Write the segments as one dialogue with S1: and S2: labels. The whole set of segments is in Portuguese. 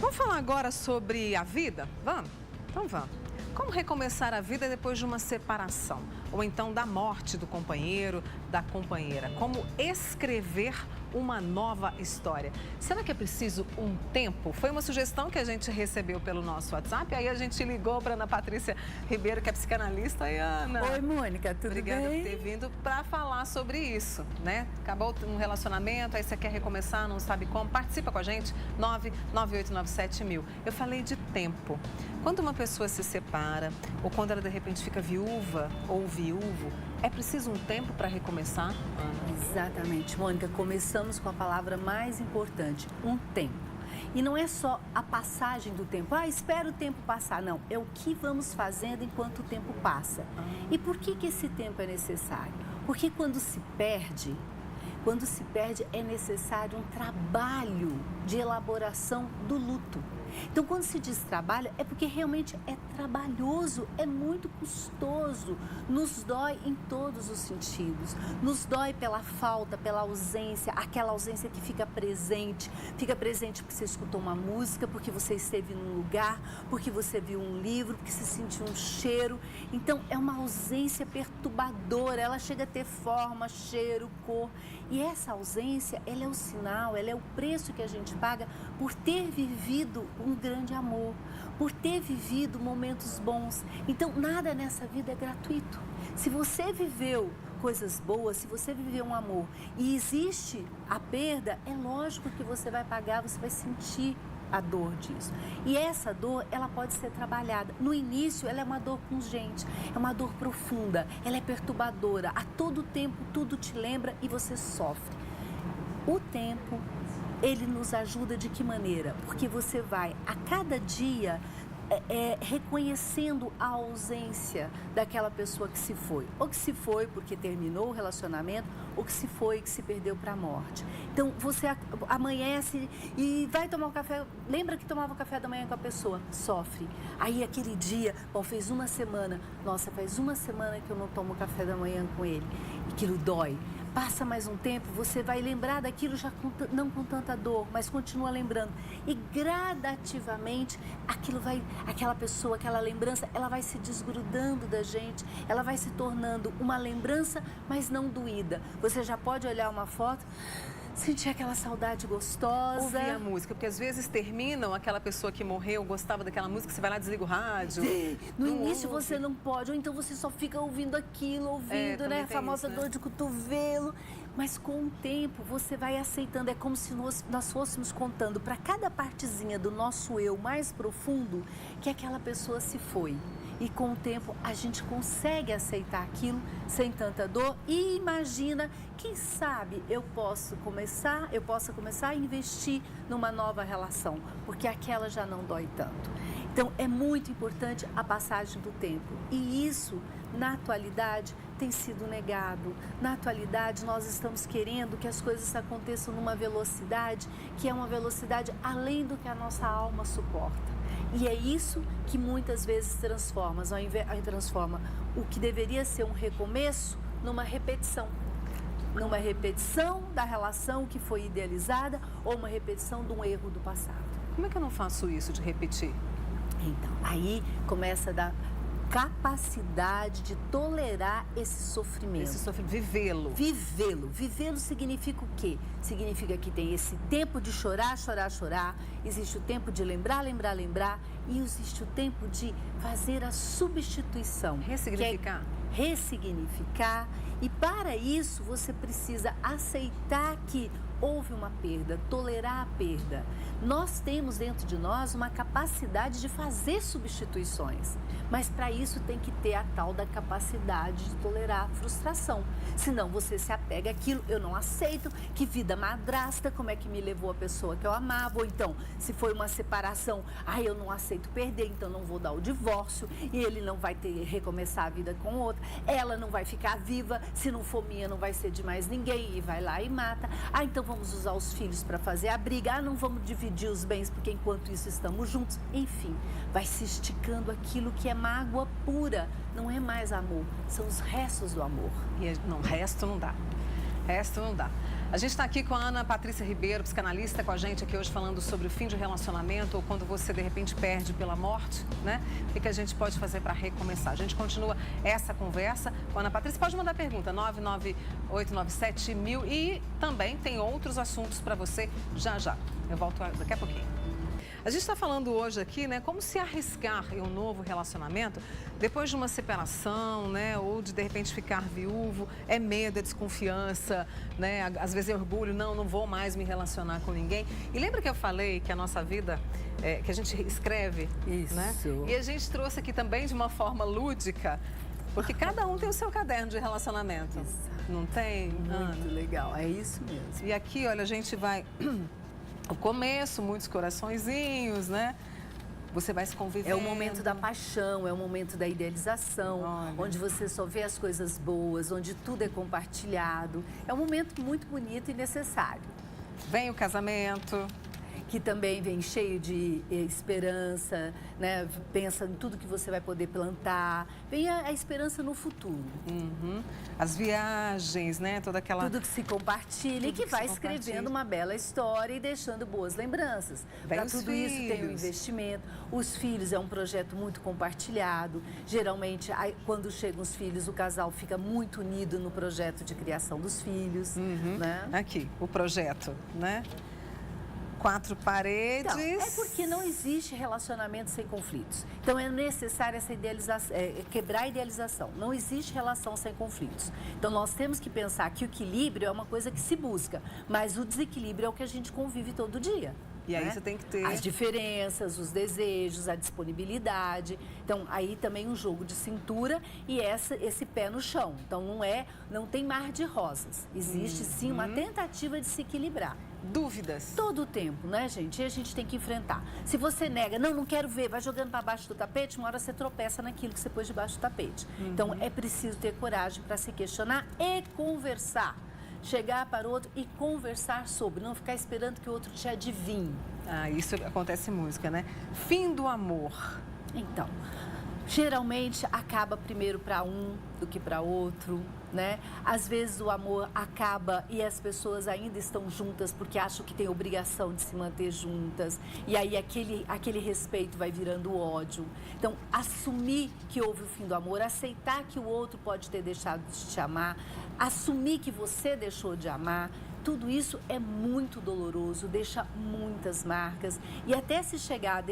S1: Vamos falar agora sobre a vida? Vamos? Então vamos. Como recomeçar a vida depois de uma separação? Ou então da morte do companheiro, da companheira? Como escrever uma nova história? Será que é preciso um tempo? Foi uma sugestão que a gente recebeu pelo nosso WhatsApp. Aí a gente ligou para Ana Patrícia Ribeiro, que é psicanalista. Oi, Ana.
S2: Oi, Mônica, tudo
S1: bem? Obrigada por ter vindo para falar sobre isso, né? Acabou um relacionamento, aí você quer recomeçar, não sabe como. Participa com a gente, 99897.000. Eu falei de tempo. Quando uma pessoa se separa, ou quando ela de repente fica viúva ou viúvo, é preciso um tempo para recomeçar, Ana?
S2: Exatamente, Mônica. Começamos com a palavra mais importante, um tempo. E não é só a passagem do tempo. Espera o tempo passar. Não, é o que vamos fazendo enquanto o tempo passa. E por que esse tempo é necessário? Porque quando se perde é necessário um trabalho de elaboração do luto. Então, quando se diz trabalho, é porque realmente é trabalhoso, é muito custoso, nos dói em todos os sentidos. Nos dói pela falta, pela ausência, aquela ausência que fica presente porque você escutou uma música, porque você esteve num lugar, porque você viu um livro, porque você sentiu um cheiro. Então, é uma ausência perturbadora, ela chega a ter forma, cheiro, cor. E essa ausência, ela é o sinal, ela é o preço que a gente paga por ter vivido um grande amor, por ter vivido momentos bons. Então, nada nessa vida é gratuito. Se você viveu coisas boas, se você viveu um amor e existe a perda, é lógico que você vai pagar, você vai sentir a dor disso. E essa dor, ela pode ser trabalhada. No início, ela é uma dor pungente, é uma dor profunda, ela é perturbadora. A todo tempo, tudo te lembra e você sofre. O tempo, ele nos ajuda de que maneira? Porque você vai, a cada dia, reconhecendo a ausência daquela pessoa que se foi. Ou que se foi porque terminou o relacionamento, ou que se foi e que se perdeu para a morte. Então, você amanhece e vai tomar um café, lembra que tomava o café da manhã com a pessoa, sofre. Aí, aquele dia, fez uma semana, nossa, faz uma semana que eu não tomo café da manhã com ele. Aquilo dói. Passa mais um tempo, você vai lembrar daquilo já não com tanta dor, mas continua lembrando. E gradativamente, aquela pessoa, aquela lembrança, ela vai se desgrudando da gente, ela vai se tornando uma lembrança, mas não doída. Você já pode olhar uma foto, sentir aquela saudade gostosa.
S1: Ouvir a música, porque às vezes terminam, aquela pessoa que morreu, gostava daquela música, você vai lá e desliga o rádio.
S2: No início você não pode, ou então você só fica ouvindo aquilo, né? A famosa dor de cotovelo. Mas com o tempo você vai aceitando, é como se nós fôssemos contando para cada partezinha do nosso eu mais profundo que aquela pessoa se foi. E com o tempo a gente consegue aceitar aquilo sem tanta dor e imagina, quem sabe eu possa começar a investir numa nova relação, porque aquela já não dói tanto. Então é muito importante a passagem do tempo e isso, na atualidade, tem sido negado. Na atualidade, nós estamos querendo que as coisas aconteçam numa velocidade que é uma velocidade além do que a nossa alma suporta. E é isso que muitas vezes transforma o que deveria ser um recomeço numa repetição. Numa repetição da relação que foi idealizada ou uma repetição de um erro do passado.
S1: Como é que eu não faço isso de repetir?
S2: Então, aí começa a dar capacidade de tolerar esse sofrimento.
S1: Vivê-lo.
S2: Vivê-lo significa o quê? Significa que tem esse tempo de chorar, existe o tempo de lembrar e existe o tempo de fazer a substituição.
S1: Ressignificar.
S2: Ressignificar. E para isso você precisa aceitar que houve uma perda, tolerar a perda. Nós temos dentro de nós uma capacidade de fazer substituições, mas para isso tem que ter a tal da capacidade de tolerar a frustração. Senão você se apega àquilo, eu não aceito, que vida madrasta, como é que me levou a pessoa que eu amava, ou então, se foi uma separação, eu não aceito perder, então não vou dar o divórcio, e ele não vai recomeçar a vida com outra, ela não vai ficar viva, se não for minha não vai ser de mais ninguém, e vai lá e mata. Então vamos usar os filhos para fazer a briga, não vamos dividir os bens porque enquanto isso estamos juntos. Enfim, vai se esticando aquilo que é mágoa pura, não é mais amor, são os restos do amor.
S1: Resto não dá. A gente está aqui com a Ana Patrícia Ribeiro, psicanalista, com a gente aqui hoje falando sobre o fim de relacionamento ou quando você de repente perde pela morte, né? O que a gente pode fazer para recomeçar? A gente continua essa conversa com a Ana Patrícia. Pode mandar pergunta, 99897.000 e também tem outros assuntos para você já. Eu volto daqui a pouquinho. A gente está falando hoje aqui, né, como se arriscar em um novo relacionamento depois de uma separação, né, ou de repente ficar viúvo. É medo, é desconfiança, né, às vezes é orgulho, não vou mais me relacionar com ninguém. E lembra que eu falei que a nossa vida, que a gente escreve,
S2: isso,
S1: né? E a gente trouxe aqui também de uma forma lúdica, porque cada um tem o seu caderno de relacionamento.
S2: Exato.
S1: Não tem?
S2: Muito legal, é isso mesmo.
S1: E aqui, olha, a gente vai... O começo, muitos coraçõezinhos, né? Você vai se convivendo.
S2: É o momento da paixão, é o momento da idealização,
S1: Olha.
S2: onde você só vê as coisas boas, onde tudo é compartilhado. É um momento muito bonito e necessário.
S1: Vem o casamento.
S2: Que também vem cheio de esperança, né? Pensa em tudo que você vai poder plantar. Vem a esperança no futuro.
S1: Uhum. As viagens, né? Toda aquela...
S2: Tudo que se compartilha e que vai escrevendo uma bela história e deixando boas lembranças. Para tudo isso tem um investimento. Os filhos é um projeto muito compartilhado. Geralmente, quando chegam os filhos, o casal fica muito unido no projeto de criação dos filhos. Né?
S1: Aqui, o projeto, né? 4 paredes.
S2: Então, é porque não existe relacionamento sem conflitos. Então é necessário essa idealização, quebrar a idealização. Não existe relação sem conflitos. Então nós temos que pensar que o equilíbrio é uma coisa que se busca, mas o desequilíbrio é o que a gente convive todo dia.
S1: E aí você tem que ter...
S2: As diferenças, os desejos, a disponibilidade. Então, aí também um jogo de cintura e esse pé no chão. Então, não tem mar de rosas. Existe, sim, uma tentativa de se equilibrar.
S1: Dúvidas.
S2: Todo o tempo, né, gente? E a gente tem que enfrentar. Se você nega, não quero ver, vai jogando para baixo do tapete, uma hora você tropeça naquilo que você pôs debaixo do tapete. Então, é preciso ter coragem para se questionar e conversar. Chegar para o outro e conversar sobre, não ficar esperando que o outro te adivinhe.
S1: Ah, isso acontece em música, né? Fim do amor.
S2: Então, geralmente acaba primeiro para um do que para outro, né? Às vezes o amor acaba e as pessoas ainda estão juntas porque acham que tem obrigação de se manter juntas. E aí aquele respeito vai virando ódio. Então, assumir que houve o fim do amor, aceitar que o outro pode ter deixado de te amar, assumir que você deixou de amar. Tudo isso é muito doloroso, deixa muitas marcas. E até se chegar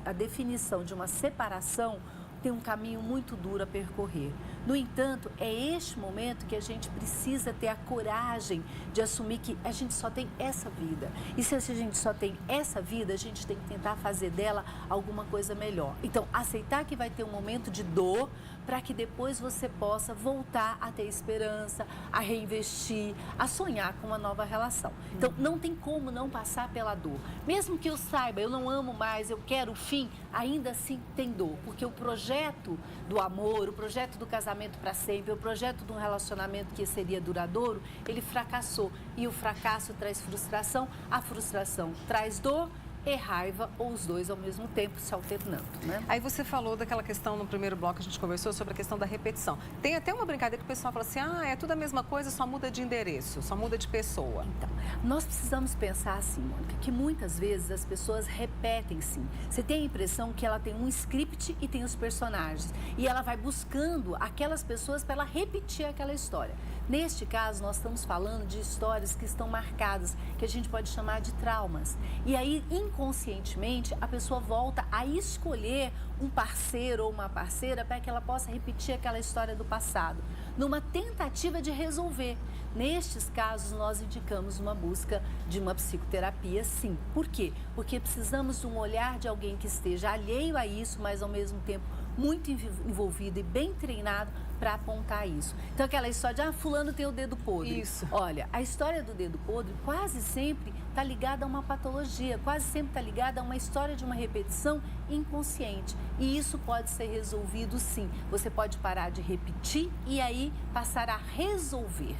S2: à definição de uma separação, tem um caminho muito duro a percorrer. No entanto, é este momento que a gente precisa ter a coragem de assumir que a gente só tem essa vida. E se a gente só tem essa vida, a gente tem que tentar fazer dela alguma coisa melhor. Então, aceitar que vai ter um momento de dor para que depois você possa voltar a ter esperança, a reinvestir, a sonhar com uma nova relação. Então, não tem como não passar pela dor. Mesmo que eu saiba, eu não amo mais, eu quero o fim, ainda assim tem dor. Porque o projeto do amor, o projeto do casamento para sempre, o projeto de um relacionamento que seria duradouro, ele fracassou. E o fracasso traz frustração, a frustração traz dor e raiva, ou os dois ao mesmo tempo se alternando, né?
S1: Aí você falou daquela questão no primeiro bloco, a gente conversou sobre a questão da repetição. Tem até uma brincadeira que o pessoal fala assim, é tudo a mesma coisa, só muda de endereço, só muda de pessoa.
S2: Então, nós precisamos pensar assim, Mônica, que muitas vezes as pessoas repetem sim. Você tem a impressão que ela tem um script e tem os personagens. E ela vai buscando aquelas pessoas para ela repetir aquela história. Neste caso, nós estamos falando de histórias que estão marcadas, que a gente pode chamar de traumas. E aí, inconscientemente, a pessoa volta a escolher um parceiro ou uma parceira para que ela possa repetir aquela história do passado, numa tentativa de resolver. Nestes casos, nós indicamos uma busca de uma psicoterapia, sim. Por quê? Porque precisamos de um olhar de alguém que esteja alheio a isso, mas ao mesmo tempo muito envolvido e bem treinado para apontar isso. Então, aquela história de, fulano tem o dedo podre.
S1: Isso.
S2: Olha, a história do dedo podre quase sempre está ligada a uma patologia, quase sempre está ligada a uma história de uma repetição inconsciente. E isso pode ser resolvido, sim. Você pode parar de repetir e aí passar a resolver.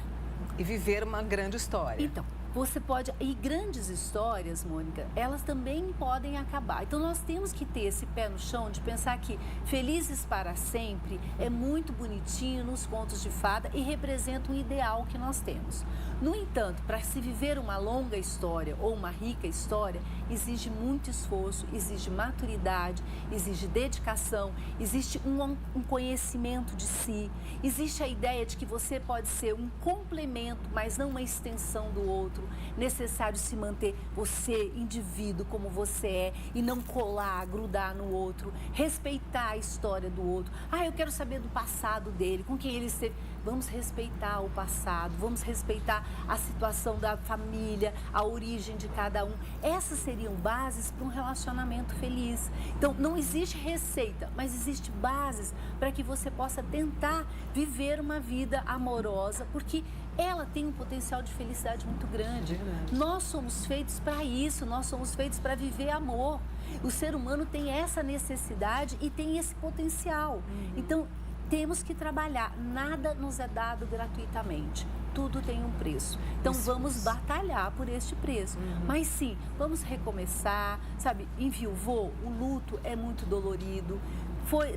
S1: E viver uma grande história.
S2: Então, você pode... E grandes histórias, Mônica, elas também podem acabar. Então, nós temos que ter esse pé no chão de pensar que Felizes para Sempre é muito bonitinho nos contos de fada e representa um ideal que nós temos. No entanto, para se viver uma longa história ou uma rica história, exige muito esforço, exige maturidade, exige dedicação, existe um conhecimento de si, existe a ideia de que você pode ser um complemento, mas não uma extensão do outro. Necessário se manter você, indivíduo, como você é, e não colar, grudar no outro, respeitar a história do outro. Ah, eu quero saber do passado dele, com quem ele esteve. Vamos respeitar o passado, vamos respeitar a situação da família, a origem de cada um. Essas seriam bases para um relacionamento feliz. Então, não existe receita, mas existe bases para que você possa tentar viver uma vida amorosa, porque ela tem um potencial de felicidade muito grande. Nós somos feitos para isso, nós somos feitos para viver amor. O ser humano tem essa necessidade e tem esse potencial. Então, temos que trabalhar, nada nos é dado gratuitamente, tudo tem um preço. Então vamos batalhar por este preço. Mas sim, vamos recomeçar, sabe, enviuvou, o luto é muito dolorido,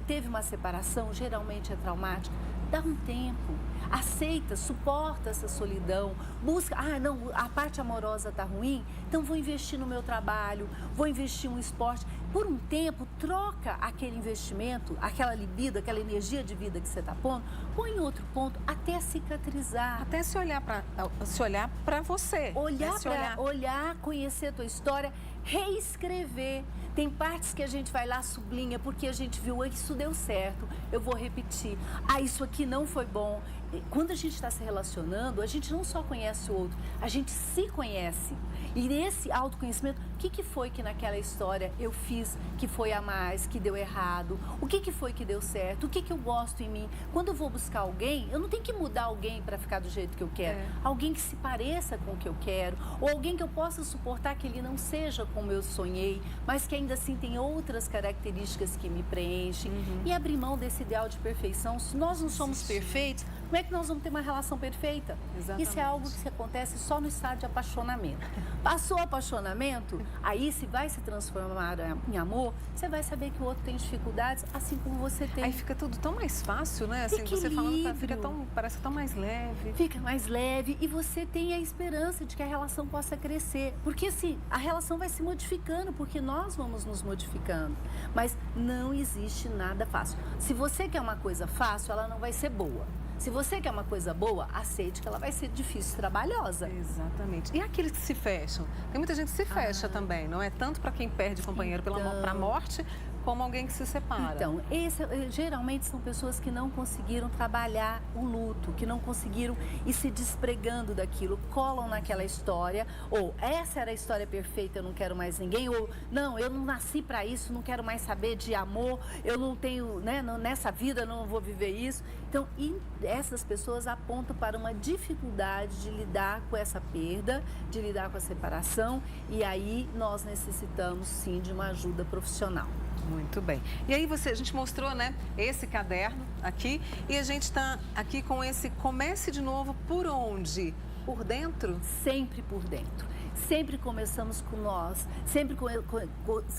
S2: teve uma separação, geralmente é traumática, dá um tempo, aceita, suporta essa solidão, busca, não, a parte amorosa está ruim, então vou investir no meu trabalho, vou investir em um esporte. Por um tempo, troca aquele investimento, aquela libido, aquela energia de vida que você está pondo, põe em outro ponto até cicatrizar.
S1: Até se olhar para você.
S2: Olhar, conhecer a tua história, reescrever. Tem partes que a gente vai lá, sublinha, porque a gente viu que isso deu certo, eu vou repetir. Isso aqui não foi bom. Quando a gente está se relacionando, a gente não só conhece o outro, a gente se conhece. E nesse autoconhecimento, o que foi que naquela história eu fiz que foi a mais, que deu errado? O que foi que deu certo? O que eu gosto em mim? Quando eu vou buscar alguém, eu não tenho que mudar alguém para ficar do jeito que eu quero. Alguém que se pareça com o que eu quero, ou alguém que eu possa suportar que ele não seja como eu sonhei, mas que ainda assim tem outras características que me preenchem. E abrir mão desse ideal de perfeição. Se nós não somos perfeitos, como é que nós vamos ter uma relação perfeita?
S1: Exatamente.
S2: Isso é algo que acontece só no estado de apaixonamento. Passou o apaixonamento, aí se vai se transformar em amor, você vai saber que o outro tem dificuldades, assim como você tem.
S1: Aí fica tudo tão mais fácil, né? Assim, você falando, parece tão mais leve.
S2: Fica mais leve e você tem a esperança de que a relação possa crescer. Porque assim, a relação vai se modificando, porque nós vamos nos modificando. Mas não existe nada fácil. Se você quer uma coisa fácil, ela não vai ser boa. Se você quer uma coisa boa, aceite que ela vai ser difícil e trabalhosa.
S1: Exatamente. E aqueles que se fecham? Tem muita gente que se fecha também, não é? Tanto para quem perde o companheiro para a morte, como alguém que se separa.
S2: Então, geralmente são pessoas que não conseguiram trabalhar o luto, que não conseguiram ir se despregando daquilo, colam naquela história, ou essa era a história perfeita, eu não quero mais ninguém, ou não, eu não nasci para isso, não quero mais saber de amor, eu não tenho, né, nessa vida eu não vou viver isso. Então, essas pessoas apontam para uma dificuldade de lidar com essa perda, de lidar com a separação, e aí nós necessitamos sim de uma ajuda profissional.
S1: Muito bem. E aí a gente mostrou, né, esse caderno aqui e a gente está aqui com esse Comece de Novo por onde? Por dentro?
S2: Sempre por dentro. Sempre começamos com nós, sempre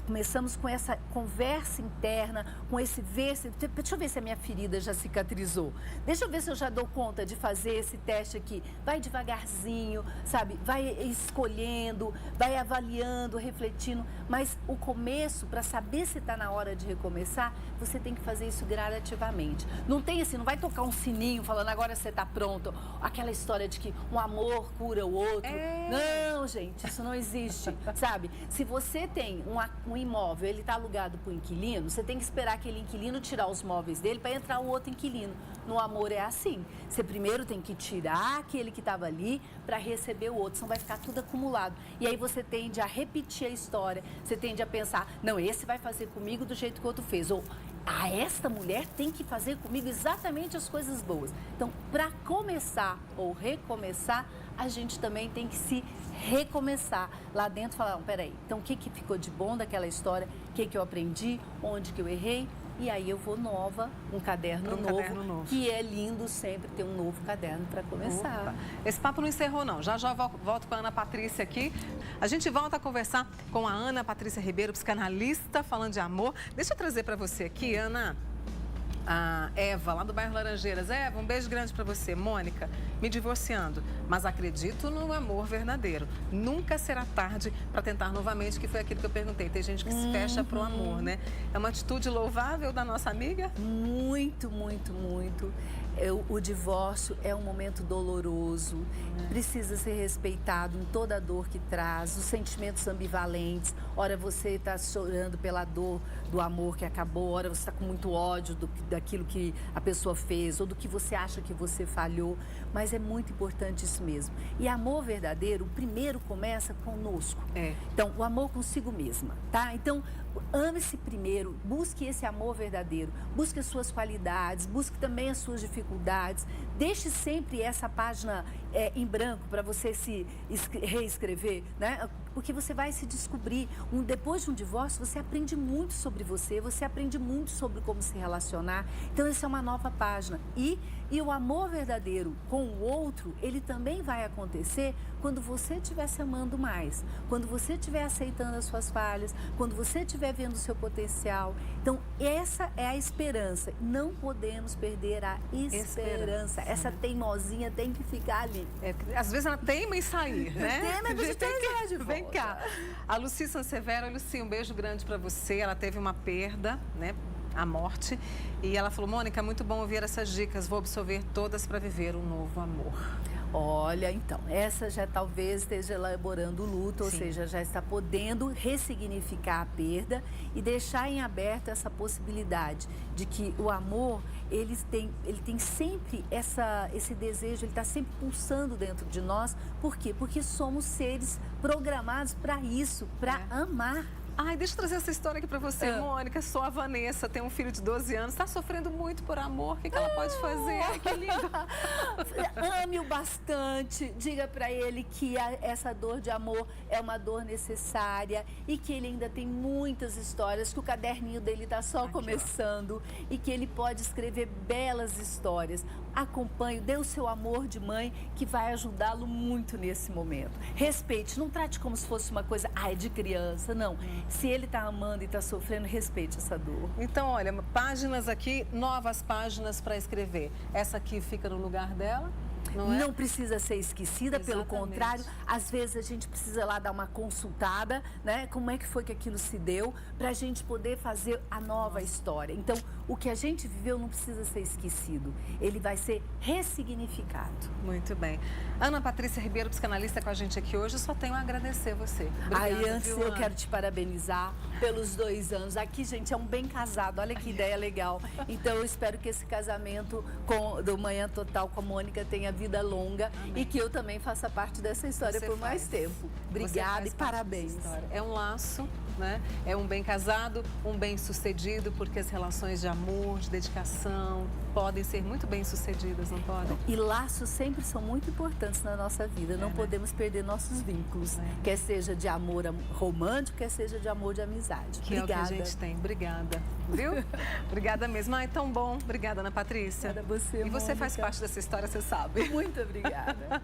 S2: começamos com essa conversa interna, com esse deixa eu ver se a minha ferida já cicatrizou, deixa eu ver se eu já dou conta de fazer esse teste aqui. Vai devagarzinho, sabe? Vai escolhendo, vai avaliando, refletindo, mas o começo, para saber se está na hora de recomeçar, você tem que fazer isso gradativamente. Não tem assim, não vai tocar um sininho falando agora você está pronto, aquela história de que um amor cura o outro. Não, gente. Isso não existe, sabe? Se você tem um imóvel, ele está alugado para o inquilino, você tem que esperar aquele inquilino tirar os móveis dele para entrar o outro inquilino. No amor é assim. Você primeiro tem que tirar aquele que estava ali para receber o outro, senão vai ficar tudo acumulado. E aí você tende a repetir a história, você tende a pensar, não, esse vai fazer comigo do jeito que o outro fez, ou esta mulher tem que fazer comigo exatamente as coisas boas. Então, para começar ou recomeçar, a gente também tem que se recomeçar lá dentro, falar, peraí, então o que ficou de bom daquela história, o que eu aprendi, onde que eu errei, e aí eu vou nova, um caderno novo, que é lindo sempre ter um novo caderno para começar.
S1: Opa. Esse papo não encerrou não, já volto com a Ana Patrícia aqui. A gente volta a conversar com a Ana Patrícia Ribeiro, psicanalista, falando de amor. Deixa eu trazer para você aqui, Ana, a Eva, lá do bairro Laranjeiras. Eva, um beijo grande para você. Mônica, me divorciando, mas acredito no amor verdadeiro. Nunca será tarde para tentar novamente, que foi aquilo que eu perguntei. Tem gente que se fecha pro amor, né? É uma atitude louvável da nossa amiga?
S2: Muito, muito, muito. O divórcio é um momento doloroso, precisa ser respeitado em toda a dor que traz, os sentimentos ambivalentes. Ora você está chorando pela dor do amor que acabou, ora você está com muito ódio daquilo que a pessoa fez ou do que você acha que você falhou, mas é muito importante isso mesmo. E amor verdadeiro, primeiro começa conosco. Então, o amor consigo mesma, tá? Então, ame-se primeiro, busque esse amor verdadeiro, busque as suas qualidades, busque também as suas dificuldades, deixe sempre essa página em branco para você se reescrever, né? Porque você vai se descobrir. Depois de um divórcio, você aprende muito sobre você aprende muito sobre como se relacionar. Então, essa é uma nova página. E o amor verdadeiro com o outro, ele também vai acontecer quando você estiver se amando mais, quando você estiver aceitando as suas falhas, quando você estiver vendo o seu potencial. Então, essa é a esperança. Não podemos perder a esperança. Essa teimosinha tem que ficar ali.
S1: Às vezes ela teima em sair, né?
S2: Teima, mas tem de volta.
S1: Vem cá. A Lucy Sansevero, Lucy, um beijo grande para você. Ela teve uma perda, né? A morte. E ela falou, Mônica, muito bom ouvir essas dicas. Vou absorver todas para viver um novo amor.
S2: Olha, então, essa já talvez esteja elaborando o luto, ou seja, já está podendo ressignificar a perda e deixar em aberto essa possibilidade de que o amor, ele tem sempre esse desejo, ele está sempre pulsando dentro de nós. Por quê? Porque somos seres programados para isso, para amar.
S1: Ai, deixa eu trazer essa história aqui pra você, Mônica. Sou a Vanessa, tem um filho de 12 anos, tá sofrendo muito por amor. O que ela pode fazer? Ai, que lindo.
S2: Ame-o bastante, diga pra ele que essa dor de amor é uma dor necessária e que ele ainda tem muitas histórias, que o caderninho dele tá só começando e que ele pode escrever belas histórias. Acompanhe, dê o seu amor de mãe, que vai ajudá-lo muito nesse momento. Respeite, não trate como se fosse uma coisa, de criança, não. Se ele está amando e está sofrendo, respeite essa dor.
S1: Então, olha, páginas aqui, novas páginas para escrever. Essa aqui fica no lugar dela?
S2: Não precisa ser esquecida, pelo contrário, às vezes a gente precisa lá dar uma consultada, né? Como é que foi que aquilo se deu, para a gente poder fazer a nova história. Então, o que a gente viveu não precisa ser esquecido, ele vai ser ressignificado.
S1: Muito bem. Ana Patrícia Ribeiro, psicanalista, com a gente aqui hoje, só tenho a agradecer você. Obrigada,
S2: antes eu quero te parabenizar pelos 2 anos. Aqui, gente, é um bem casado, olha que ideia legal. Então, eu espero que esse casamento do Manhã Total com a Mônica tenha vida longa. Amém. E que eu também faça parte dessa história por mais tempo. Obrigada e parabéns.
S1: É um laço, né? É um bem casado, um bem sucedido, porque as relações de amor, de dedicação, podem ser muito bem sucedidas, não podem?
S2: E laços sempre são muito importantes na nossa vida. Não podemos perder nossos vínculos. Quer seja de amor romântico, quer seja de amor de amizade.
S1: Que
S2: obrigada.
S1: É o que a gente tem. Obrigada. Viu? Obrigada mesmo. Ai, tão bom. Obrigada, Ana Patrícia.
S2: Obrigada a você,
S1: E você faz parte dessa história, você sabe.
S2: Muito obrigada.